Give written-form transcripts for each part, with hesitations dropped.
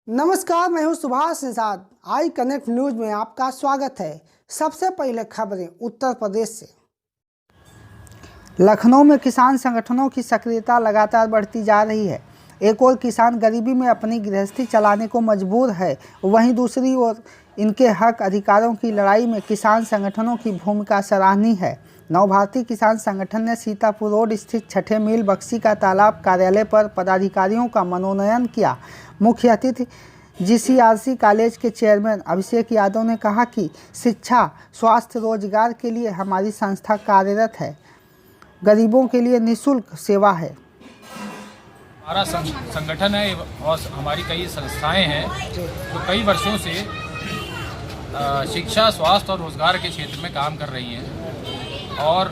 नमस्कार, मैं हूं Subhash Nishad. I connect news में आपका स्वागत है। सबसे पहले खबरें उत्तर प्रदेश से। लखनऊ में किसान संगठनों की सक्रियता लगातार बढ़ती जा रही है। एक ओर किसान गरीबी में अपनी गृहस्थी चलाने को मजबूर है, वहीं दूसरी ओर इनके हक अधिकारों की लड़ाई में किसान संगठनों की भूमिका सराहनीय है। नवभारतीय किसान संगठन ने सीतापुर रोड स्थित छठे मील बक्सी का तालाब कार्यालय पर पदाधिकारियों का मनोनयन किया। मुख्य अतिथि जीसीआरसी कॉलेज के चेयरमैन अभिषेक यादव ने कहा कि शिक्षा, स्वास्थ्य, रोजगार के लिए हमारी संस्था कार्यरत है। गरीबों के लिए निःशुल्क सेवा है। हमारा संगठन है और हमारी कई संस्थाएं हैं जो कई वर्षों से शिक्षा, स्वास्थ्य और रोजगार के क्षेत्र में काम कर रही हैं। और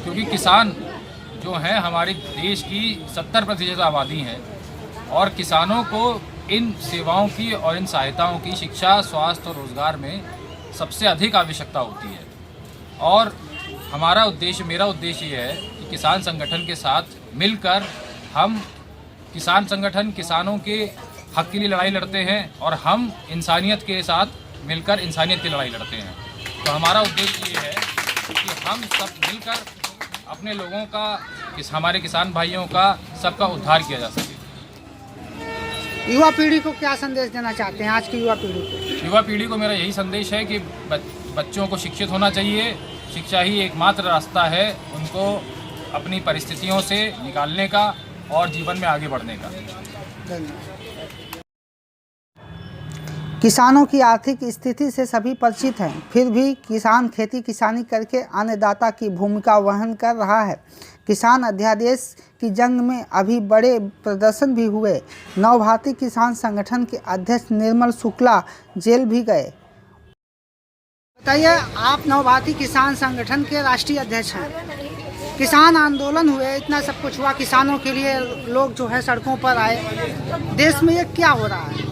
क्योंकि किसान जो हैं हमारे देश की 70% आबादी है और किसानों को इन सेवाओं की और इन सहायताओं की शिक्षा, स्वास्थ्य और रोजगार में सबसे अधिक आवश्यकता होती है। और मेरा उद्देश्य ये है कि किसान संगठन के साथ मिलकर हम किसान संगठन किसानों के हक के लिए लड़ाई लड़ते हैं और हम इंसानियत के साथ मिलकर इंसानियत की लड़ाई लड़ते हैं। तो हमारा उद्देश्य ये है कि हम सब मिलकर अपने लोगों का, हमारे किसान भाइयों का, सबका उद्धार किया जा सके। युवा पीढ़ी को क्या संदेश देना चाहते हैं? आज की युवा पीढ़ी को मेरा यही संदेश है कि बच्चों को शिक्षित होना चाहिए। शिक्षा ही एकमात्र रास्ता है उनको अपनी परिस्थितियों से निकालने का और जीवन में आगे बढ़ने का। किसानों की आर्थिक स्थिति से सभी परिचित हैं, फिर भी किसान खेती किसानी करके अन्नदाता की भूमिका वहन कर रहा है। किसान अध्यादेश की जंग में अभी बड़े प्रदर्शन भी हुए। नवभारतीय किसान संगठन के अध्यक्ष निर्मल शुक्ला जेल भी गए। बताइए, आप नवभारतीय किसान संगठन के राष्ट्रीय अध्यक्ष हैं। किसान आंदोलन हुए, इतना सब कुछ हुआ, किसानों के लिए लोग जो है सड़कों पर आए। देश में ये क्या हो रहा है?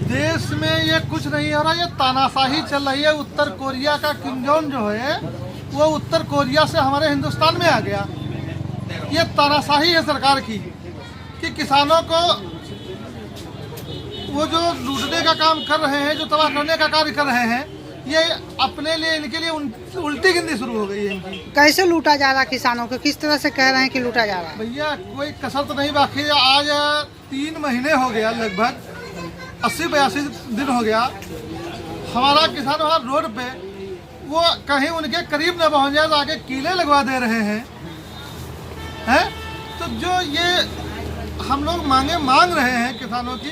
देश में ये कुछ नहीं हो रहा, ये तानाशाही चल रही है। उत्तर कोरिया का किम जोंग जो है वो उत्तर कोरिया से हमारे हिंदुस्तान में आ गया। ये तानाशाही है सरकार की कि किसानों को वो जो लूटने का काम कर रहे हैं, जो तबाह करने का कार्य कर रहे हैं, ये अपने लिए, इनके लिए उल्टी गिनती शुरू हो गई है इनकी। कैसे लूटा जा रहा है किसानों को? किस तरह से कह रहे हैं कि लूटा जा रहा है? भैया कोई कसर तो नहीं बाकी। आज 3 महीने हो गया, लगभग 80-82 दिन हो गया। हमारा किसान वहाँ रोड पे वो कहीं उनके करीब न पहुँच जाए तो आगे कीले लगवा दे रहे हैं। तो जो ये हम लोग मांग रहे हैं किसानों की,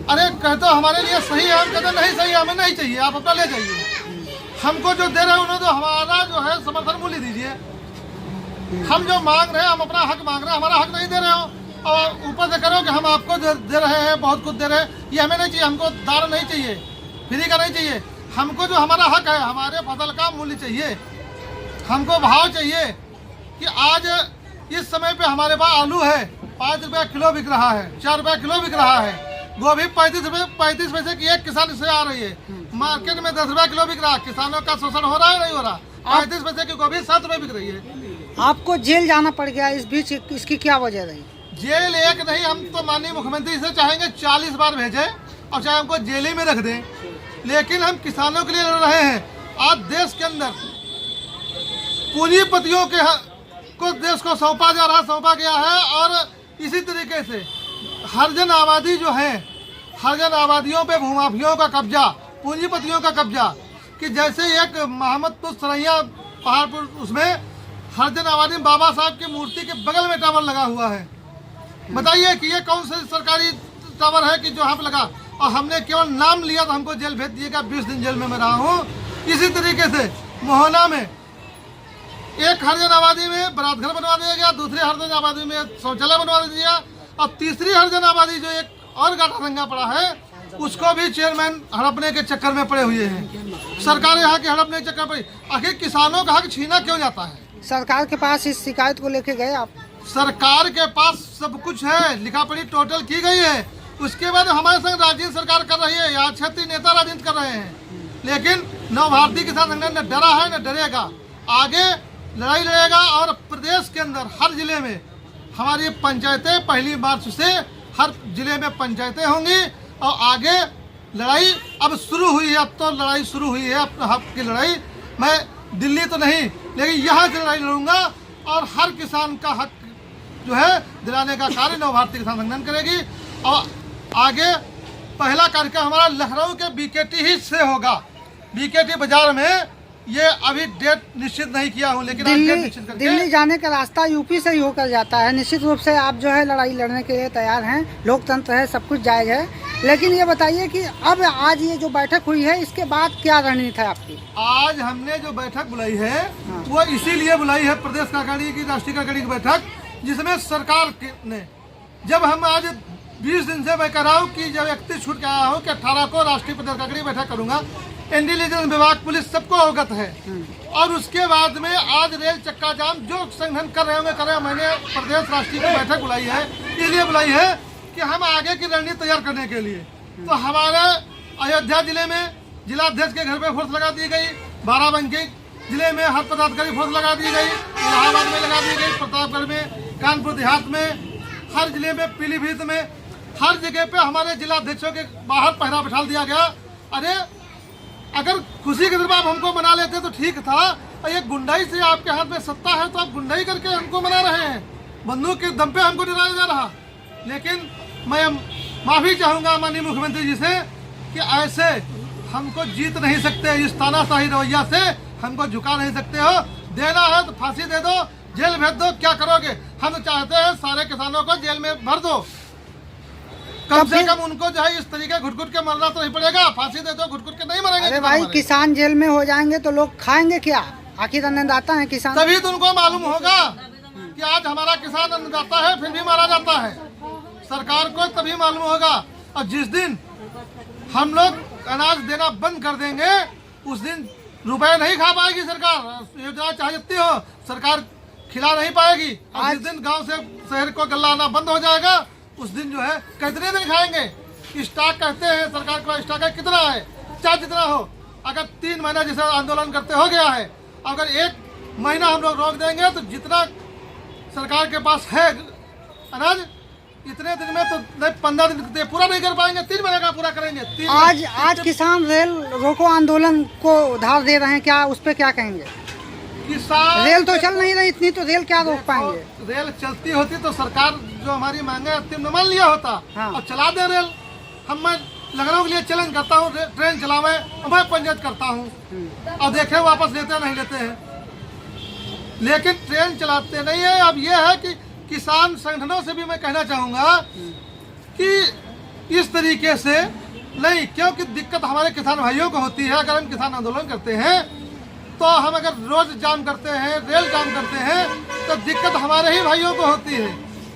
अरे कहते हो हमारे लिए सही है, हम कहते नहीं सही, हमें नहीं चाहिए, आप अपना ले जाइए। हमको जो दे रहे हैं उन्हें तो हमारा जो है समर्थन मूल्य दीजिए। हम जो मांग रहे हैं, हम अपना हक मांग रहे हैं, हमारा हक नहीं दे रहे हो और ऊपर से करो कि हम आपको दे रहे हैं, बहुत कुछ दे रहे हैं। ये हमें नहीं चाहिए, हमको दार नहीं चाहिए, फ्री का नहीं चाहिए। हमको जो हमारा हक है, हमारे फसल का मूल्य चाहिए, हमको भाव चाहिए। कि आज इस समय पे हमारे पास आलू है 5 रुपया किलो बिक रहा है, 4 रुपया किलो बिक रहा है। गोभी 35 पैसे की एक किसान से आ रही है। मार्केट में 10 रुपया किलो बिक रहा है। किसानों का शोषण हो रहा है, नहीं हो रहा? 35 पैसे की गोभी 7 रुपये बिक रही है। आपको जेल जाना पड़ गया इस बीच, इसकी क्या वजह रही? जेल एक नहीं, हम तो माननीय मुख्यमंत्री से चाहेंगे 40 बार भेजें और चाहे हमको जेल ही में रख दें, लेकिन हम किसानों के लिए लड़ रहे हैं। आज देश के अंदर पूंजीपतियों के को देश को सौंपा गया है और इसी तरीके से हरजन आबादी जो है, हरजन आबादियों पे भूमाफियों का कब्जा, पूंजीपतियों का कब्जा। कि जैसे एक मोहम्मदपुर सरैया पहाड़पुर, उसमें हरजन आबादी में बाबा साहब की मूर्ति के बगल में टावर लगा हुआ है। बताइए कि ये कौन सा सरकारी टावर है कि जो यहाँ पे लगा, और हमने केवल नाम लिया तो हमको जेल भेज दिएगा। 20 दिन जेल में मैं रहा हूँ। इसी तरीके से मोहना में एक हरजन आबादी में बरात घर बनवा दिया गया, दूसरी हरजन आबादी में शौचालय बनवा दिया, और तीसरी हरजन आबादी जो एक और गाटा रंगा पड़ा है, उसको भी चेयरमैन हड़पने के चक्कर में पड़े हुए हैं। सरकार यहाँ के हड़पने के चक्कर पड़ी। आखिर किसानों का हक छीना क्यों जाता है? सरकार के पास इस शिकायत को लेके गए आप? सरकार के पास सब कुछ है, लिखा पढ़ी टोटल की गई है। उसके बाद हमारे संग राज्य सरकार कर रही है, यहाँ क्षेत्रीय नेता राजनीति कर रहे हैं। लेकिन नवभारतीय किसान संगठन न डरा है न डरेगा, आगे लड़ाई लड़ेगा। और प्रदेश के अंदर हर जिले में हमारी पंचायतें 1 मार्च से हर जिले में पंचायतें होंगी और आगे लड़ाई अब शुरू हुई है। अब तो लड़ाई शुरू हुई है, अपने हक की लड़ाई। मैं दिल्ली तो नहीं, लेकिन यहाँ से लड़ाई लड़ूंगा और हर किसान का हक जो है दिलाने का कार्य नव भारतीय किसान संगठन करेगी। और आगे पहला कार्यक्रम हमारा लखनऊ के बीकेटी ही से होगा। बीकेटी बाजार में ये अभी डेट निश्चित नहीं किया हूँ, लेकिन आज डेट निश्चित करके दिल्ली जाने का रास्ता यूपी से ही होकर जाता है। निश्चित रूप से आप जो है लड़ाई लड़ने के लिए तैयार हैं, लोकतंत्र है, सब कुछ जायज़ है। लेकिन ये बताइए कि अब आज ये जो बैठक हुई है इसके बाद क्या रणनीति है आपकी? आज हमने जो बैठक बुलाई है वो इसीलिए बुलाई है, प्रदेश कार्यकारिणी की, राष्ट्रीय कार्यकारिणी की बैठक, जिसमें सरकार ने, जब हम आज 20 दिन से मैं कह रहा हूँ कि जब 31 छूट के आया हूँ कि 18 को राष्ट्रीय प्रदेश कार्यकारिणी बैठक करूंगा, इंटेलिजेंस विभाग, पुलिस सबको अवगत है। और उसके बाद में आज रेल चक्का जाम जो संगठन कर रहे होंगे, मैंने प्रदेश राष्ट्रीय की बैठक बुलाई है, इसलिए बुलाई है कि हम आगे की रणनीति तैयार करने के लिए। तो हमारे अयोध्या जिले में जिलाध्यक्ष के घर पे फोर्स लगा दी गई, बाराबंकी जिले में हर पदाधिकारी फोर्स लगा दी गई, इलाहाबाद में लगा दी गई, प्रतापगढ़ में, कानपुर देहात में, हर जिले में, पीलीभीत में, हर जगह पे हमारे जिलाध्यक्षों के बाहर पहरा बैठा दिया गया। अरे अगर खुशी के तरफ आप हमको मना लेते तो ठीक था, और ये गुंडाई से आपके हाथ में सत्ता है तो आप गुंडाई करके हमको मना रहे हैं, बंदूक के दम पे हमको डराया जा रहा। लेकिन मैं माफी चाहूंगा माननीय मुख्यमंत्री जी से कि ऐसे हमको जीत नहीं सकते, इस तानाशाही रवैया से हमको झुका नहीं सकते हो। देना है तो फांसी दे दो, जेल भेज दो, क्या करोगे? हम चाहते हैं सारे किसानों को जेल में भर दो, कम से कम उनको जो है इस तरीके घुट-घुट के मरना तो नहीं पड़ेगा। फांसी दे दो, घुट-घुट के नहीं मरेंगे। अरे भाई, किसान जेल में हो जाएंगे तो लोग खाएंगे क्या? आखिर अन्नदाता है किसान। तभी तो उनको मालूम होगा कि आज हमारा किसान अन्नदाता है, फिर भी मारा जाता है। सरकार को तभी मालूम होगा। और जिस दिन हम लोग अनाज देना बंद कर देंगे, उस दिन रुपए नहीं खा पाएगी सरकार। योजना चाहे जितनी हो, सरकार खिला नहीं पाएगी। और जिस दिन गांव से शहर को गल्ला आना बंद हो जाएगा, उस दिन जो है कितने दिन खाएंगे? स्टॉक कहते हैं, सरकार का स्टॉक है, कितना है? चाहे जितना हो। अगर 3 महीना जैसे आंदोलन करते हो गया है, अगर 1 महीना हम लोग रोक देंगे तो जितना सरकार के पास है अनाज, इतने दिन में तो नहीं, 15 दिन पूरा नहीं कर पाएंगे, 3 महीने का पूरा करेंगे। आज किसान रेल रोको आंदोलन को उधार दे रहे हैं, क्या उस पर क्या कहेंगे? किसान रेल तो चल नहीं रही इतनी, तो रेल क्या रोक पाएंगे? रेल चलती होती तो सरकार जो हमारी मांगे अंतिम मान लिया होता। हाँ। और चला दे रेल। मैं लखनऊ के लिए चैलेंज करता हूँ, ट्रेन चलावे, मैं पंचायत करता हूँ और देखे वापस लेते नहीं लेते हैं, लेकिन ट्रेन चलाते नहीं है। अब ये है कि किसान संगठनों से भी मैं कहना चाहूँगा कि इस तरीके से नहीं, क्योंकि दिक्कत हमारे किसान भाइयों को होती है। अगर हम किसान आंदोलन करते हैं तो हम अगर रोज जाम करते हैं, रेल जाम करते हैं, तो दिक्कत हमारे ही भाइयों को होती है।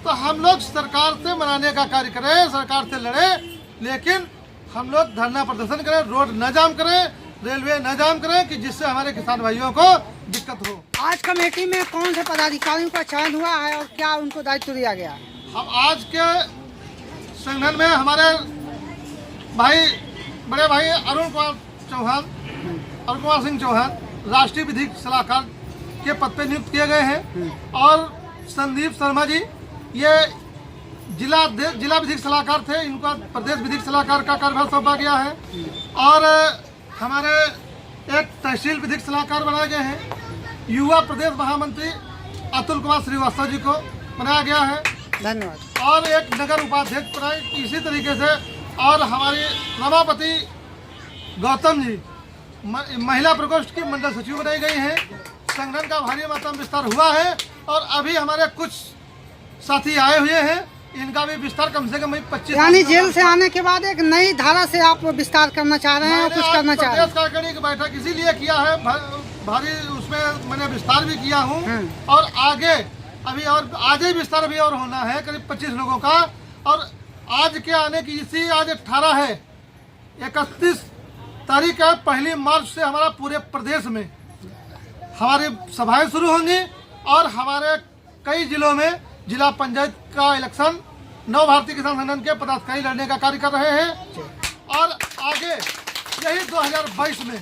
तो हम लोग सरकार से मनाने का कार्य करें, सरकार से लड़ें, लेकिन हम लोग धरना प्रदर्शन करें, रोड न जाम करें, रेलवे न जाम करें, कि जिससे हमारे किसान भाइयों को दिक्कत हो। आज कमेटी में कौन से पदाधिकारियों का चयन हुआ है और क्या उनको दायित्व दिया गया? हम आज के संगठन में हमारे भाई, बड़े भाई अरुण कुमार सिंह चौहान राष्ट्रीय विधिक सलाहकार के पद पे नियुक्त किए गए हैं, और संदीप शर्मा जी ये जिला विधिक सलाहकार थे, इनका प्रदेश विधिक सलाहकार का कार्यभार सौंपा गया है। और हमारे एक तहसील विधिक सलाहकार बनाए गए हैं, युवा प्रदेश महामंत्री अतुल कुमार श्रीवास्तव जी को बनाया गया है, धन्यवाद। और एक नगर उपाध्यक्ष बनाए इसी तरीके से। और हमारी रमापति गौतम जी महिला प्रकोष्ठ की मंडल सचिव बनाई गई है। संगठन का भारी मात्रा में विस्तार हुआ है, और अभी हमारे कुछ साथी आए हुए हैं, इनका भी विस्तार कम से कम 25। यानी जेल से आने के बाद एक नई धारा से आप विस्तार करना चाह रहे हैं और कुछ करना चाह रहे हैं? प्रदेश कार्यकारिणी की बैठक इसीलिए किया है, भारी उसमें मैंने विस्तार भी किया हूँ, और आगे अभी और आज ही विस्तार भी और होना है, करीब 25 लोगों का। और आज के आने की इसी आज 18 है, 31 तारीख है, 1 मार्च से हमारा पूरे प्रदेश में हमारी सभाएं शुरू होंगी, और हमारे कई जिलों में जिला पंचायत का इलेक्शन नव भारतीय किसान संगठन के पदाधिकारी लड़ने का कार्य कर रहे हैं। और आगे यही 2022 में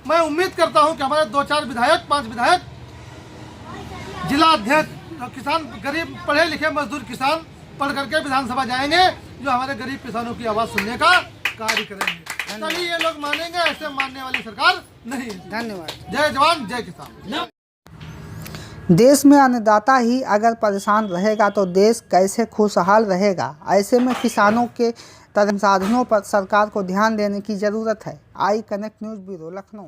मैं उम्मीद करता हूं कि हमारे 2-4 विधायक, 5 विधायक, जिला अध्यक्ष, किसान, गरीब पढ़े लिखे मजदूर किसान पढ़ करके विधानसभा जाएंगे, जो हमारे गरीब किसानों की आवाज़ सुनने का कार्य करेंगे। तभी ये लोग मानेंगे, ऐसे मानने वाली सरकार नहीं है। धन्यवाद। जय जवान जय किसान। देश में अन्नदाता ही अगर परेशान रहेगा तो देश कैसे खुशहाल रहेगा। ऐसे में किसानों के संसाधनों पर सरकार को ध्यान देने की ज़रूरत है। I connect news bureau, Lucknow.